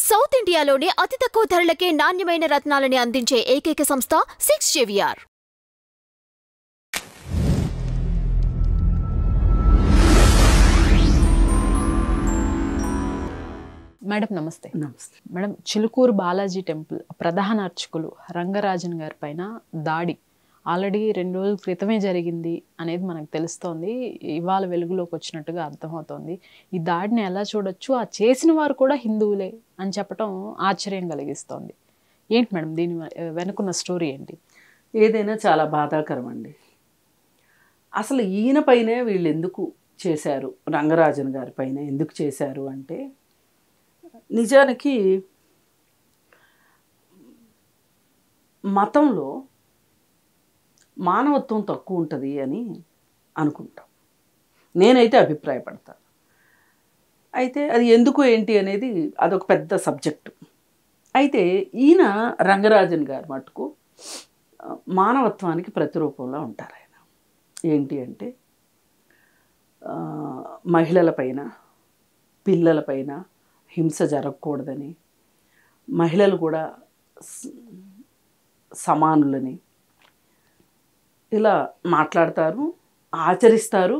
South ఇండియాలోనే అతి తక్కువ ధరలకే నాణ్యమైన రత్నాలని అందించే ఏకైక సంస్థ 6 JVR. మేడం నమస్తే. మేడం, చిలుకూరు బాలాజీ టెంపుల్ ప్రధాన అర్చకులు రంగరాజన్ గారి పైన దాడి ఆల్రెడీ 2 రోజుల క్రితమే జరిగింది అనేది మనకు తెలుస్తోంది. ఇవాళ వెలుగులోకి వచ్చినట్టుగా అర్థమవుతోంది. ఈ దాడిని ఎలా చూడొచ్చు, ఆ చేసిన వారు కూడా హిందువులే అని చెప్పడం ఆశ్చర్యం కలిగిస్తోంది. ఏంటి మేడం దీని వెనుకున్న స్టోరీ ఏంటి? ఏదైనా చాలా బాధాకరం అండి. అసలు ఈయన పైనే వీళ్ళు ఎందుకు చేశారు, రంగరాజన్ గారి పైన ఎందుకు చేశారు అంటే, నిజానికి మతంలో మానవత్వం తక్కువ ఉంటుంది అని అనుకుంటాం. నేనైతే అభిప్రాయపడతాను. అయితే అది ఎందుకు ఏంటి అనేది అదొక పెద్ద సబ్జెక్టు. అయితే ఈయన రంగరాజన్ గారు మటుకు మానవత్వానికి ప్రతిరూపంలో ఉంటారు. ఆయన ఏంటి అంటే మహిళలపైన, పిల్లలపైన హింస జరగకూడదని, మహిళలు కూడా సమానులని ఇలా మాట్లాడతారు, ఆచరిస్తారు.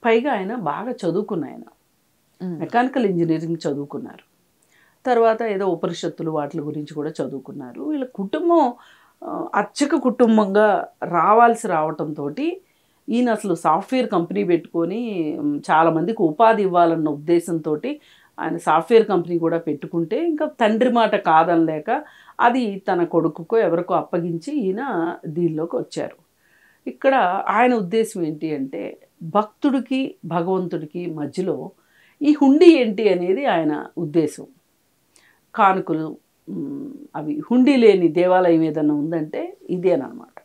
పైగా ఆయన బాగా చదువుకున్న ఆయన మెకానికల్ ఇంజనీరింగ్ చదువుకున్నారు. తర్వాత ఏదో ఉపనిషత్తులు వాటి గురించి కూడా చదువుకున్నారు. వీళ్ళ కుటుంబం అర్చక కుటుంబంగా రావటంతో ఈయన అసలు సాఫ్ట్వేర్ కంపెనీ పెట్టుకొని చాలామందికి ఉపాధి ఇవ్వాలన్న ఉద్దేశంతో ఆయన సాఫ్ట్వేర్ కంపెనీ కూడా పెట్టుకుంటే, ఇంకా తండ్రి మాట కాదనలేక అది తన కొడుకుకో ఎవరికో అప్పగించి ఈయన దీనిలోకి వచ్చారు. ఇక్కడ ఆయన ఉద్దేశం ఏంటి అంటే, భక్తుడికి భగవంతుడికి మధ్యలో ఈ హుండీ ఏంటి అనేది ఆయన ఉద్దేశం. కానుకలు అవి హుండీ లేని దేవాలయం ఏదన్నా ఉందంటే ఇదేనమాట.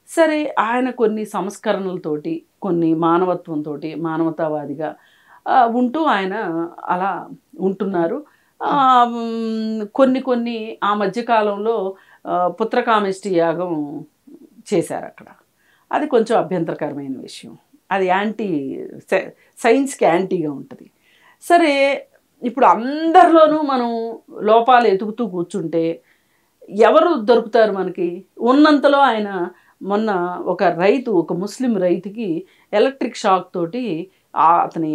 సరే, ఆయన కొన్ని సంస్కరణలతోటి, కొన్ని మానవత్వంతో, మానవతావాదిగా ఉంటూ ఆయన అలా ఉంటున్నారు. కొన్ని ఆ మధ్యకాలంలో పుత్రకామేష్టి యాగం చేశారు అక్కడ. అది కొంచెం అభ్యంతరకరమైన విషయం. అది సైన్స్కి యాంటీగా ఉంటుంది. సరే, ఇప్పుడు అందరిలోనూ మనం లోపాలు ఎతుకుతూ కూర్చుంటే ఎవరు దొరుకుతారు మనకి? ఉన్నంతలో ఆయన మొన్న ఒక ముస్లిం రైతుకి ఎలక్ట్రిక్ షాక్ తోటి అతని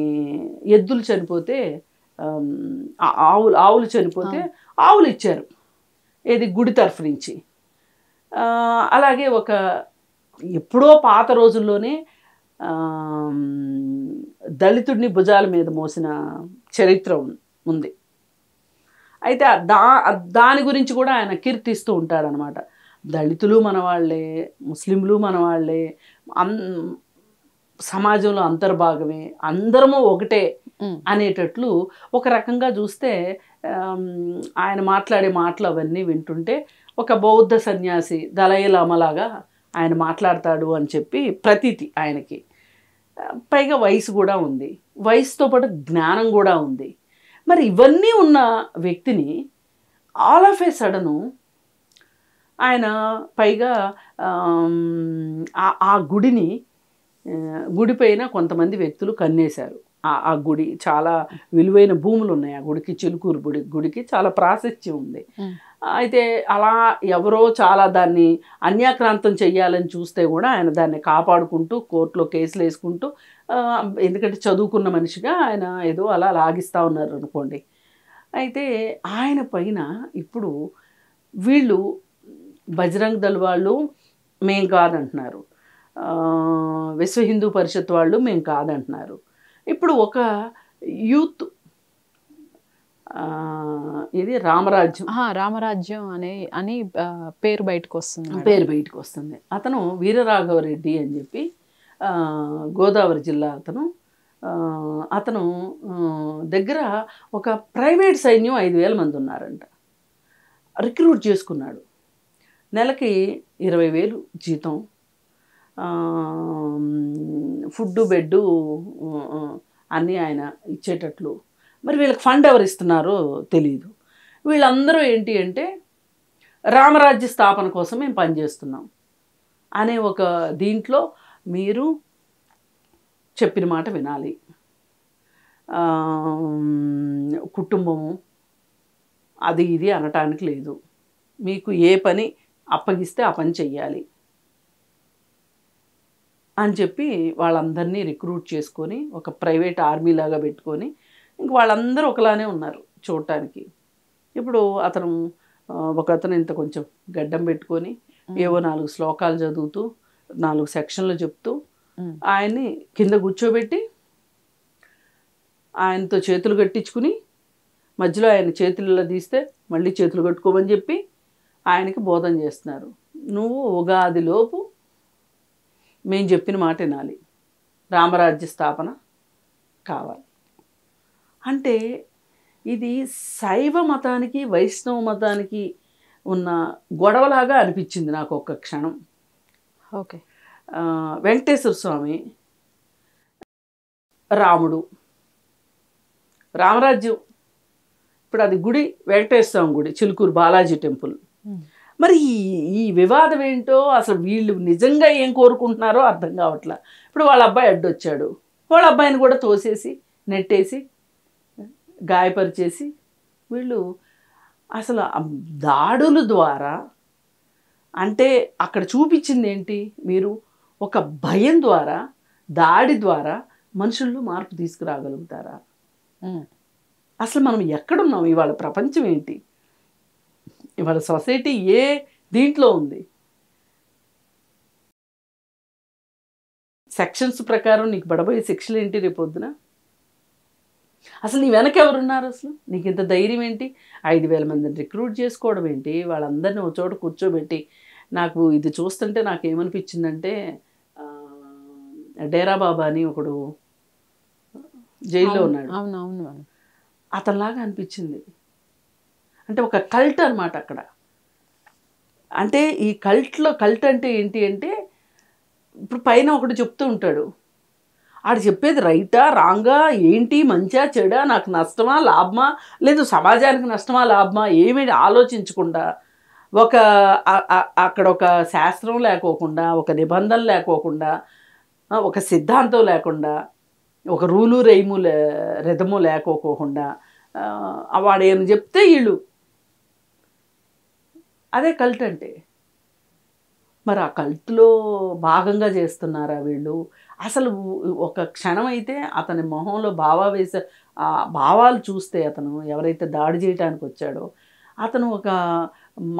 ఎద్దులు చనిపోతే, ఆవులు చనిపోతే ఆవులు ఇచ్చారు, ఏది గుడి తరఫు నుంచి. అలాగే ఎప్పుడో పాత రోజుల్లోనే దళితుడిని భుజాల మీద మోసిన చరిత్ర ఉంది. అయితే దాని గురించి కూడా ఆయన కీర్తిస్తూ ఉంటాడనమాట. దళితులు మనవాళ్లే, ముస్లింలు మనవాళ్లే, సమాజంలో అంతర్భాగమే, అందరము ఒకటే అనేటట్లు ఒక రకంగా చూస్తే ఆయన మాట్లాడే మాటలు అవన్నీ వింటుంటే ఒక బౌద్ధ సన్యాసి దలైలామలాగా ఆయన మాట్లాడతాడు అని చెప్పి ప్రతీతి ఆయనకి. పైగా వయసు కూడా ఉంది, వయసుతో పాటు జ్ఞానం కూడా ఉంది. మరి ఇవన్నీ ఉన్న వ్యక్తిని ఆల్ ఆఫ్ ఏ సడను ఆయన పైగా ఆ గుడి పైన కొంతమంది వ్యక్తులు కన్నేశారు. ఆ గుడి చాలా విలువైన భూములు ఉన్నాయి. ఆ గుడికి, చిలుకూరు గుడికి చాలా ప్రాశస్త్యం ఉంది. అయితే అలా ఎవరో చాలా దాన్ని అన్యాక్రాంతం చెయ్యాలని చూస్తే కూడా ఆయన దాన్ని కాపాడుకుంటూ కోర్టులో కేసులు వేసుకుంటూ, ఎందుకంటే చదువుకున్న మనిషిగా ఆయన ఏదో అలా లాగిస్తూ ఉన్నారు అనుకోండి. అయితే ఆయన పైన ఇప్పుడు వీళ్ళు బజరంగ్ దళ్ వాళ్ళు మేం కాదంటున్నారు, విశ్వ హిందూ పరిషత్ వాళ్ళు మేం కాదంటున్నారు. ఇప్పుడు ఒక యూత్ ఇది రామరాజ్యం అని పేరు బయటకు వస్తుంది. అతను వీరరాఘవరెడ్డి అని చెప్పి గోదావరి జిల్లా అతను దగ్గర ఒక ప్రైవేట్ సైన్యం 5,000 మంది ఉన్నారంట. రిక్రూట్ చేసుకున్నాడు. నెలకి 20,000 జీతం, ఫుడ్డు బెడ్డు అన్నీ ఆయన ఇచ్చేటట్లు. మరి వీళ్ళకి ఫండ్ ఎవరు ఇస్తున్నారో తెలియదు. వీళ్ళందరూ ఏంటి అంటే రామరాజ్య స్థాపన కోసం మేము పనిచేస్తున్నాం అనే ఒక దీంట్లో మీరు చెప్పిన మాట వినాలి, కుటుంబము అది ఇది అనటానికి లేదు. మీకు ఏ పని అప్పగిస్తే ఆ పని చెయ్యాలి అని చెప్పి వాళ్ళందరినీ రిక్రూట్ చేసుకొని ఒక ప్రైవేట్ ఆర్మీ లాగా పెట్టుకొని ఇంక వాళ్ళందరూ ఒకలానే ఉన్నారు చూడటానికి. ఇప్పుడు అతను ఒక అతను ఇంత కొంచెం గడ్డం పెట్టుకొని ఏవో 4 శ్లోకాలు చదువుతూ 4 సెక్షన్లు చెప్తూ ఆయన్ని కింద కూర్చోబెట్టి ఆయనతో చేతులు కట్టించుకుని మధ్యలో ఆయన చేతులలో తీస్తే మళ్ళీ చేతులు కట్టుకోమని చెప్పి ఆయనకి బోధన చేస్తున్నారు. నువ్వు ఉగాదిలోపు మేము చెప్పిన మాట వినాలి, రామరాజ్య స్థాపన కావాలి అంటే ఇది శైవ మతానికి వైష్ణవ మతానికి ఉన్న గొడవలాగా అనిపించింది నాకు ఒక్క క్షణం. ఓకే. వెంకటేశ్వర స్వామి, రాముడు, రామరాజ్యం. ఇప్పుడు అది గుడి, వెంకటేశ్వర స్వామి గుడి, చిలుకూరు బాలాజీ టెంపుల్. మరి ఈ వివాదం ఏంటో అసలు వీళ్ళు నిజంగా ఏం కోరుకుంటున్నారో అర్థం కావట్లా. ఇప్పుడు వాళ్ళ అబ్బాయి అడ్డొచ్చాడు, వాళ్ళ అబ్బాయిని కూడా తోసేసి నెట్టేసి గాయపరిచేసి వీళ్ళు అసలు దాడుల ద్వారా అంటే అక్కడ చూపించింది ఏంటి, మీరు ఒక భయం ద్వారా దాడి ద్వారా మనుషుల్లో మార్పు తీసుకురాగలుగుతారా? అసలు మనం ఎక్కడున్నాం? ఇవాళ ప్రపంచం ఏంటి? ఇవాళ సొసైటీ ఏ దీంట్లో ఉంది? సెక్షన్స్ ప్రకారం నీకు పడబోయే శిక్షలు ఏంటి రేపొద్దున? అసలు నీ వెనక ఎవరున్నారు? అసలు నీకు ఇంత ధైర్యం ఏంటి? 5,000 మందిని రిక్రూట్ చేసుకోవడం ఏంటి? వాళ్ళందరినీ ఒక చోట కూర్చోబెట్టి నాకు ఇది చూస్తుంటే నాకు ఏమనిపించిందంటే డేరా బాబా అని ఒకడు జైల్లో ఉన్నాడు, అతనిలాగా అనిపించింది. అంటే ఒక కల్ట్ అనమాట అక్కడ. అంటే ఈ కల్ట్ అంటే ఏంటి అంటే ఇప్పుడు పైన ఒకటి చెప్తూ ఉంటాడు, ఆడు చెప్పేది రైటా రాంగా ఏంటి, మంచిగా చెడా, నాకు నష్టమా లాభమా, లేదు సమాజానికి నష్టమా లాభమా ఏమీ ఆలోచించకుండా అక్కడ ఒక శాస్త్రం లేకోకుండా, ఒక నిబంధన లేకోకుండా, ఒక సిద్ధాంతం లేకుండా, ఒక రూలు రిధము లేకోకుండా వాడు ఏం చెప్తే వీళ్ళు అదే కల్ట్ అంటే. మరి ఆ కల్ట్లో భాగంగా చేస్తున్నారా వీళ్ళు? అసలు ఒక క్షణం అయితే అతని మొహంలో భావాలు చూస్తే అతను ఎవరైతే దాడి చేయడానికి వచ్చాడో అతను ఒక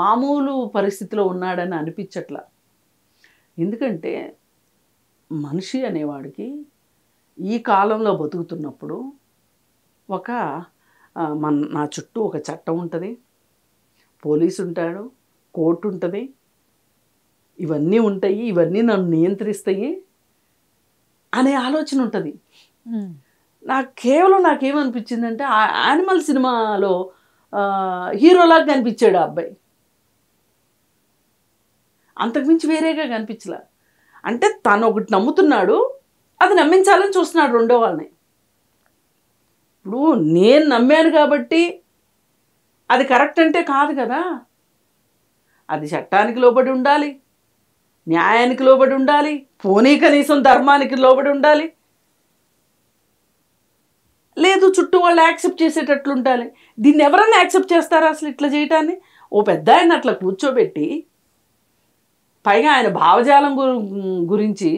మామూలు పరిస్థితిలో ఉన్నాడని అనిపించట్లా. ఎందుకంటే మనిషి అనేవాడికి ఈ కాలంలో బతుకుతున్నప్పుడు నా చుట్టూ ఒక చట్టం ఉంటుంది, పోలీసు ఉంటాడు, కోర్టు ఉంటుంది, ఇవన్నీ ఉంటాయి, ఇవన్నీ నన్ను నియంత్రిస్తాయి అనే ఆలోచన ఉంటుంది. నాకేమనిపించిందంటే ఆ యానిమల్ సినిమాలో హీరోలాగా కనిపించాడు ఆ అబ్బాయి, అంతకుమించి వేరేగా కనిపించలే. అంటే తను ఒకటి నమ్ముతున్నాడు, అది నమ్మించాలని చూస్తున్నాడు రెండో వాళ్ళని. ఇప్పుడు నేను నమ్మాను కాబట్టి అది కరెక్ట్ అంటే కాదు కదా, అది చట్టానికి లోబడి ఉండాలి, న్యాయానికి లోబడి ఉండాలి, పోనీ కనీసం ధర్మానికి లోబడి ఉండాలి, లేదు చుట్టూ వాళ్ళు యాక్సెప్ట్ చేసేటట్లు ఉండాలి. దీన్ని ఎవరన్నా యాక్సెప్ట్ చేస్తారా అసలు ఇట్లా చేయటాన్ని? ఓ పెద్ద ఆయన అట్లా కూర్చోబెట్టి పైగా ఆయన భావజాలం గురించి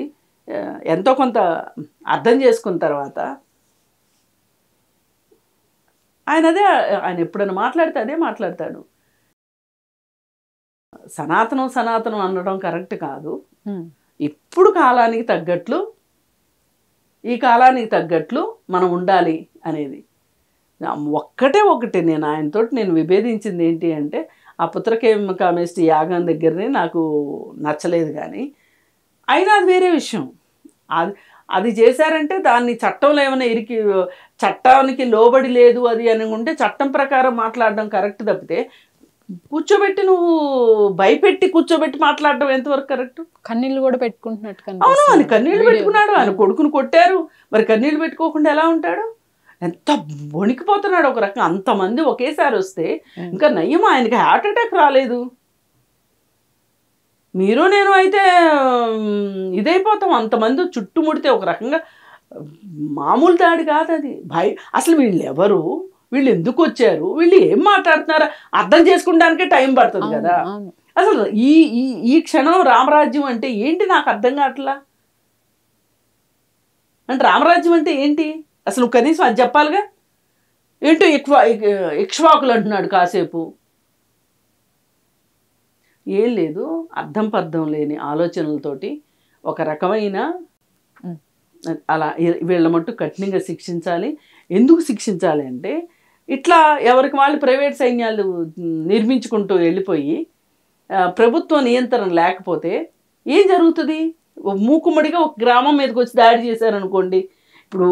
ఎంతో కొంత అర్థం చేసుకున్న తర్వాత ఆయన ఎప్పుడైనా మాట్లాడితే అదే మాట్లాడతాడు. సనాతనం అనడం కరెక్ట్ కాదు. ఇప్పుడు కాలానికి తగ్గట్లు, ఈ కాలానికి తగ్గట్లు మనం ఉండాలి అనేది ఒకటి నేను ఆయనతోటి విభేదించింది ఏంటి అంటే ఆ పుత్రకేమ కామేష్టి యాగం దగ్గరనే నాకు నచ్చలేదు. కానీ అయినా అది వేరే విషయం. అది చేశారంటే దాన్ని చట్టంలో ఏమైనా చట్టానికి లోబడి లేదు అది అని ఉంటే చట్టం ప్రకారం మాట్లాడడం కరెక్ట్ తప్పితే కూర్చోబెట్టి నువ్వు భయపెట్టి కూర్చోబెట్టి మాట్లాడడం ఎంతవరకు కరెక్ట్? కన్నీళ్ళు కూడా పెట్టుకుంటున్నట్టు. అవును, ఆయన కన్నీళ్ళు పెట్టుకున్నాడు, ఆయన కొడుకుని కొట్టారు, మరి కన్నీళ్ళు పెట్టుకోకుండా ఎలా ఉంటాడు? ఎంత వణికిపోతున్నాడు ఒక రకంగా. అంతమంది ఒకేసారి వస్తే ఇంకా నయ్యం ఆయనకి హార్ట్ అటాక్ రాలేదు. మీరు నేను అయితే ఇదైపోతాం. అంతమంది చుట్టుముడితే ఒక రకంగా మామూలు దాడి కాదు అది. అసలు వీళ్ళు ఎవరు? వీళ్ళు ఎందుకు వచ్చారు, వీళ్ళు ఏం మాట్లాడుతున్నారా అర్థం చేసుకోవడానికే టైం పడుతుంది కదా. అసలు ఈ ఈ ఈ క్షణం రామరాజ్యం అంటే ఏంటి నాకు అర్థం కావట్లా. అంటే రామరాజ్యం అంటే ఏంటి అసలు నువ్వు కనీసం అది చెప్పాలిగా. ఏంటో ఇక్ష్వాకులు అంటున్నాడు కాసేపు. ఏం లేదు, అర్థం పర్థం లేని ఆలోచనలతోటి ఒక రకమైన అలా వీళ్ళ మట్టు కఠినంగా శిక్షించాలి. ఎందుకు శిక్షించాలి అంటే ఇట్లా ఎవరికి వాళ్ళు ప్రైవేట్ సైన్యాలు నిర్మించుకుంటూ వెళ్ళిపోయి ప్రభుత్వ నియంత్రణ లేకపోతే ఏం జరుగుతుంది. మూకుమ్మడిగా ఒక గ్రామం మీదకి వచ్చి దాడి చేశారనుకోండి, ఇప్పుడు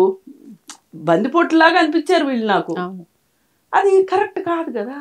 బందిపోట్లాగా అనిపించారు వీళ్ళు నాకు. అది కరెక్ట్ కాదు కదా.